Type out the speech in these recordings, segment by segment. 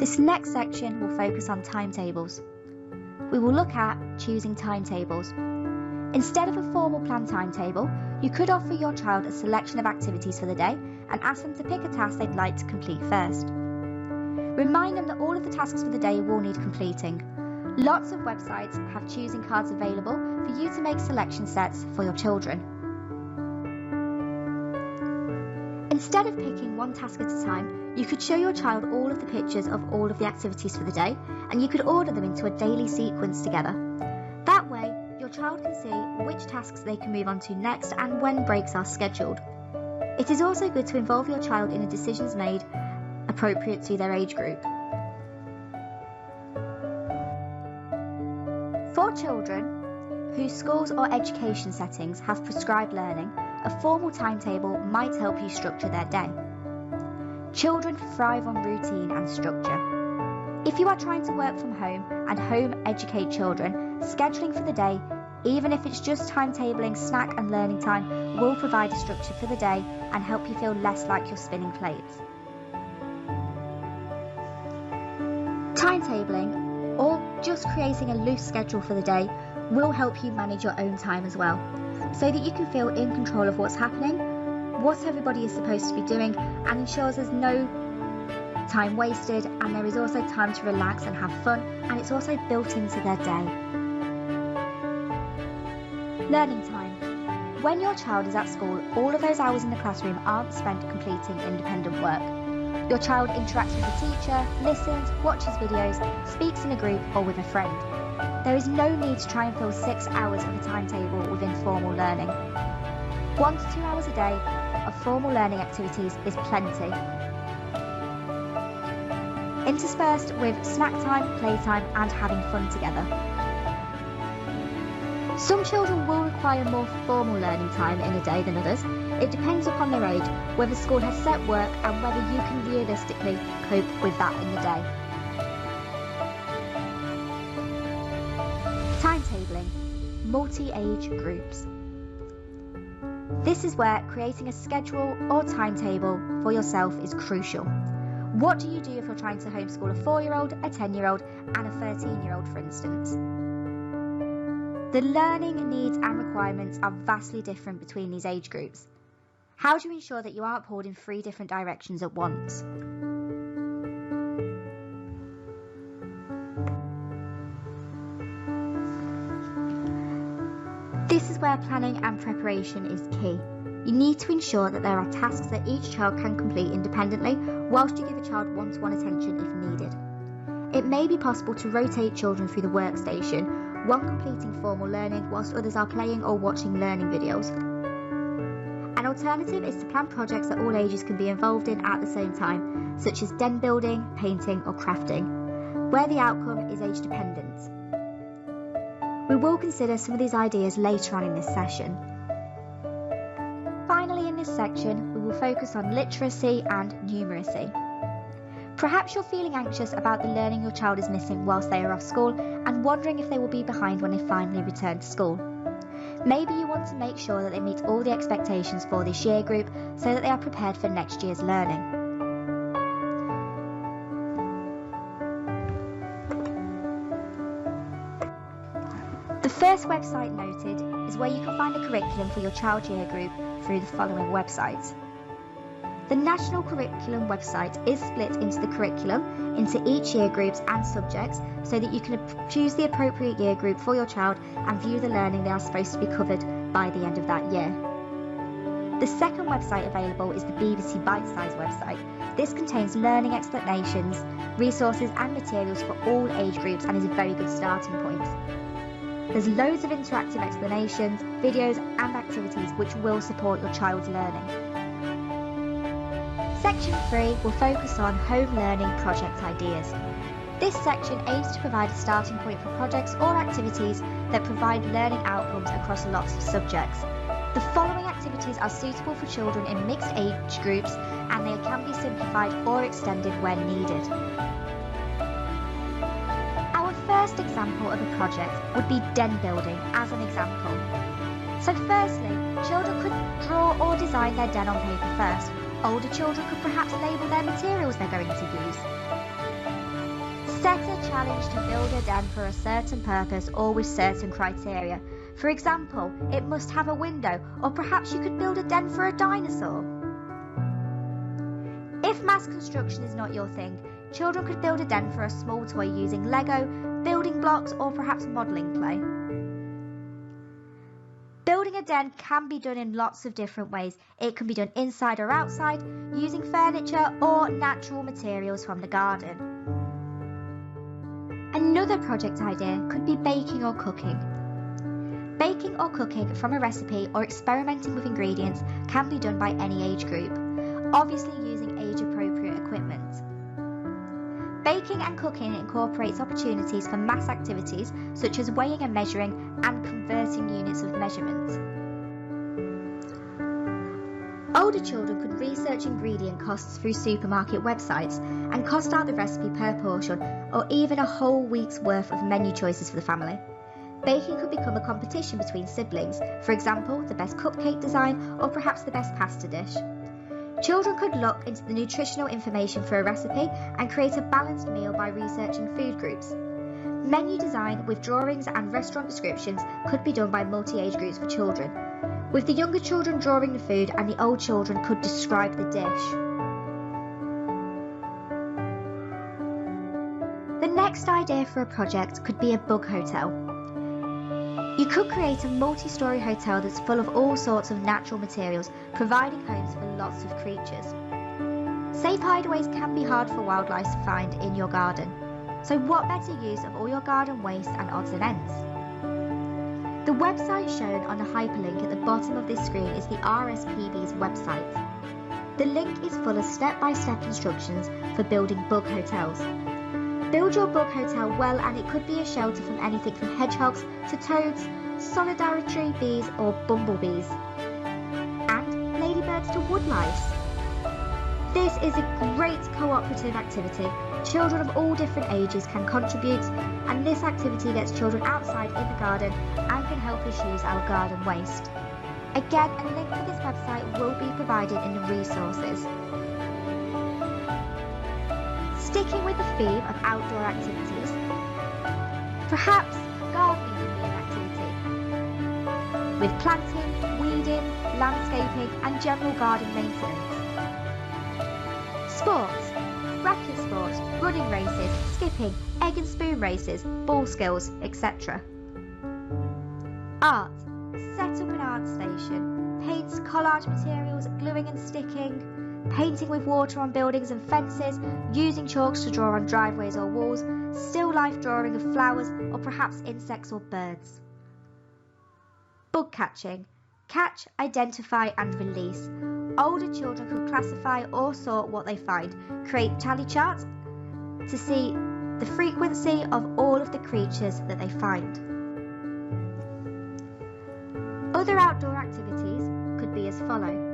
This next section will focus on timetables. We will look at choosing timetables. Instead of a formal planned timetable, you could offer your child a selection of activities for the day and ask them to pick a task they'd like to complete first. Remind them that all of the tasks for the day will need completing. Lots of websites have choosing cards available for you to make selection sets for your children. Instead of picking one task at a time, you could show your child all of the pictures of all of the activities for the day, and you could order them into a daily sequence together. That way, your child can see which tasks they can move on to next and when breaks are scheduled. It is also good to involve your child in the decisions made appropriate to their age group. For children whose schools or education settings have prescribed learning, a formal timetable might help you structure their day. Children thrive on routine and structure. If you are trying to work from home and home educate children, scheduling for the day, even if it's just timetabling, snack and learning time, will provide a structure for the day and help you feel less like you're spinning plates. Timetabling, or just creating a loose schedule for the day, will help you manage your own time as well, so that you can feel in control of what's happening, what everybody is supposed to be doing, and ensures there's no time wasted, and there is also time to relax and have fun, and it's also built into their day. Learning time. When your child is at school, all of those hours in the classroom aren't spent completing independent work. Your child interacts with the teacher, listens, watches videos, speaks in a group or with a friend. There is no need to try and fill 6 hours of a timetable within formal learning. 1 to 2 hours a day of formal learning activities is plenty, interspersed with snack time, playtime and having fun together. Some children will require more formal learning time in a day than others. It depends upon their age, whether school has set work and whether you can realistically cope with that in the day. Timetabling, multi-age groups. This is where creating a schedule or timetable for yourself is crucial. What do you do if you're trying to homeschool a 4-year-old, a 10-year-old and a 13-year-old, for instance? The learning needs and requirements are vastly different between these age groups. How do you ensure that you aren't pulled in 3 different directions at once? This is where planning and preparation is key. You need to ensure that there are tasks that each child can complete independently, whilst you give a child one-to-one attention if needed. It may be possible to rotate children through the workstation, one completing formal learning whilst others are playing or watching learning videos. An alternative is to plan projects that all ages can be involved in at the same time, such as den building, painting or crafting, where the outcome is age dependent. We will consider some of these ideas later on in this session. Finally, in this section, we will focus on literacy and numeracy. Perhaps you're feeling anxious about the learning your child is missing whilst they are off school and wondering if they will be behind when they finally return to school. Maybe you want to make sure that they meet all the expectations for this year group so that they are prepared for next year's learning. The first website noted is where you can find a curriculum for your child year group through the following websites. The National Curriculum website is split into the curriculum into each year groups and subjects so that you can choose the appropriate year group for your child and view the learning they are supposed to be covered by the end of that year. The second website available is the BBC Bite-Size website. This contains learning explanations, resources and materials for all age groups and is a very good starting point. There's loads of interactive explanations, videos and activities which will support your child's learning. Section 3 will focus on home learning project ideas. This section aims to provide a starting point for projects or activities that provide learning outcomes across lots of subjects. The following activities are suitable for children in mixed age groups and they can be simplified or extended when needed. Our first example of a project would be den building as an example. So firstly, children could draw or design their den on paper first. Older children could perhaps label their materials they're going to use. Set a challenge to build a den for a certain purpose or with certain criteria. For example, it must have a window, or perhaps you could build a den for a dinosaur. If mass construction is not your thing, children could build a den for a small toy using Lego, building blocks, or perhaps modelling clay. Building a den can be done in lots of different ways. It can be done inside or outside, using furniture or natural materials from the garden. Another project idea could be baking or cooking. Baking or cooking from a recipe or experimenting with ingredients can be done by any age group, obviously using age-appropriate equipment. Baking and cooking incorporates opportunities for mass activities such as weighing and measuring and converting units of measurement. Older children could research ingredient costs through supermarket websites and cost out the recipe per portion or even a whole week's worth of menu choices for the family. Baking could become a competition between siblings, for example, the best cupcake design or perhaps the best pasta dish. Children could look into the nutritional information for a recipe and create a balanced meal by researching food groups. Menu design with drawings and restaurant descriptions could be done by multi-age groups for children, with the younger children drawing the food and the old children could describe the dish. The next idea for a project could be a bug hotel. You could create a multi-storey hotel that's full of all sorts of natural materials, providing homes for lots of creatures. Safe hideaways can be hard for wildlife to find in your garden, so what better use of all your garden waste and odds and ends? The website shown on the hyperlink at the bottom of this screen is the RSPB's website. The link is full of step-by-step instructions for building bug hotels. Build your bug hotel well, and it could be a shelter from anything from hedgehogs to toads, solitary bees or bumblebees, and ladybirds to woodlice. This is a great cooperative activity. Children of all different ages can contribute, and this activity gets children outside in the garden and can help us use our garden waste. Again, a link for this website will be provided in the resources. Sticking with the theme of outdoor activities, perhaps gardening can be an activity, with planting, weeding, landscaping and general garden maintenance. Sports, racket sports, running races, skipping, egg and spoon races, ball skills, etc. Art, set up an art station, paints, collage materials, gluing and sticking, painting with water on buildings and fences, using chalks to draw on driveways or walls, still life drawing of flowers or perhaps insects or birds. Bug catching, catch, identify and release. Older children could classify or sort what they find, create tally charts to see the frequency of all of the creatures that they find. Other outdoor activities could be as follow.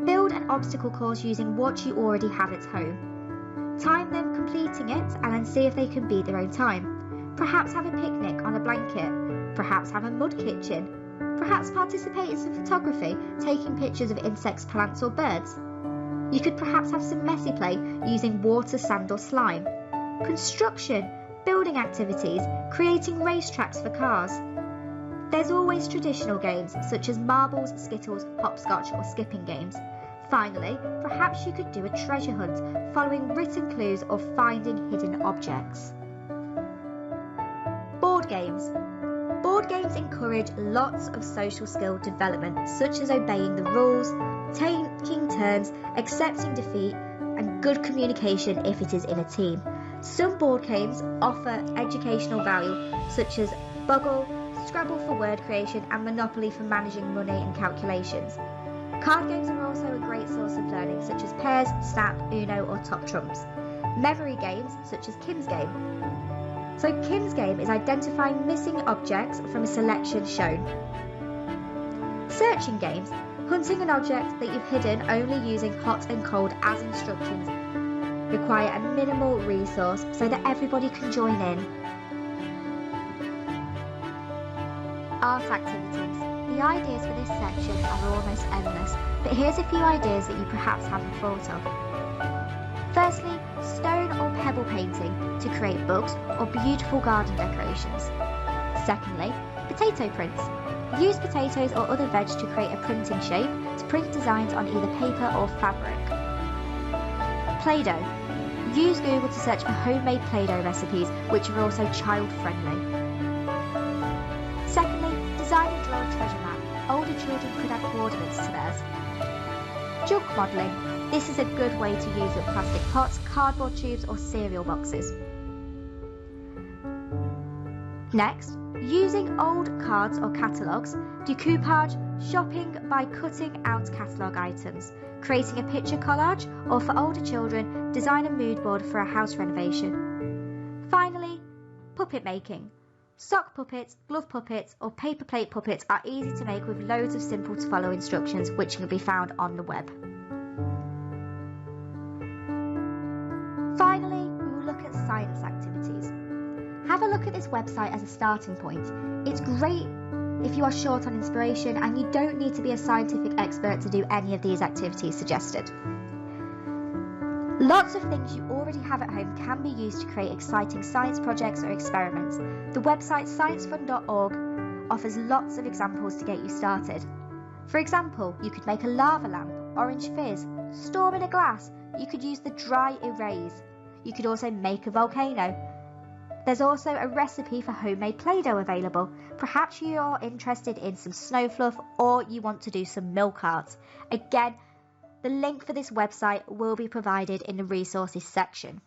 Build an obstacle course using what you already have at home. Time them completing it and then see if they can beat their own time. Perhaps have a picnic on a blanket. Perhaps have a mud kitchen. Perhaps participate in some photography, taking pictures of insects, plants or birds. You could perhaps have some messy play using water, sand or slime. Construction, building activities, creating racetracks for cars. There's always traditional games such as marbles, skittles, hopscotch or skipping games. Finally, perhaps you could do a treasure hunt, following written clues or finding hidden objects. Board games. Board games encourage lots of social skill development, such as obeying the rules, taking turns, accepting defeat, and good communication if it is in a team. Some board games offer educational value, such as Buggle, Scrabble for word creation, and Monopoly for managing money and calculations. Card games are also a great source of learning, such as Pairs, Snap, Uno or Top Trumps. Memory games, such as Kim's Game. So Kim's Game is identifying missing objects from a selection shown. Searching games, hunting an object that you've hidden only using hot and cold as instructions, require a minimal resource so that everybody can join in. Art activities. The ideas for this section are almost endless, but here's a few ideas that you perhaps haven't thought of. Firstly, stone or pebble painting to create books or beautiful garden decorations. Secondly, potato prints. Use potatoes or other veg to create a printing shape to print designs on either paper or fabric. Play-Doh. Use Google to search for homemade Play-Doh recipes, which are also child-friendly. Secondly, design and draw a treasure map. Older children could add coordinates to theirs. Junk modelling. This is a good way to use up plastic pots, cardboard tubes or cereal boxes. Next, using old cards or catalogues, decoupage, shopping by cutting out catalogue items, creating a picture collage, or for older children, design a mood board for a house renovation. Finally, puppet making. Sock puppets, glove puppets or paper plate puppets are easy to make with loads of simple to follow instructions which can be found on the web. Finally, we will look at science activities. Have a look at this website as a starting point. It's great if you are short on inspiration and you don't need to be a scientific expert to do any of these activities suggested. Lots of things you already have at home can be used to create exciting science projects or experiments. The website sciencefun.org offers lots of examples to get you started. For example, you could make a lava lamp, orange fizz, storm in a glass. You could use the dry erase. You could also make a volcano. There's also a recipe for homemade Play-Doh available. Perhaps you're interested in some snow fluff or you want to do some milk art. Again, the link for this website will be provided in the resources section.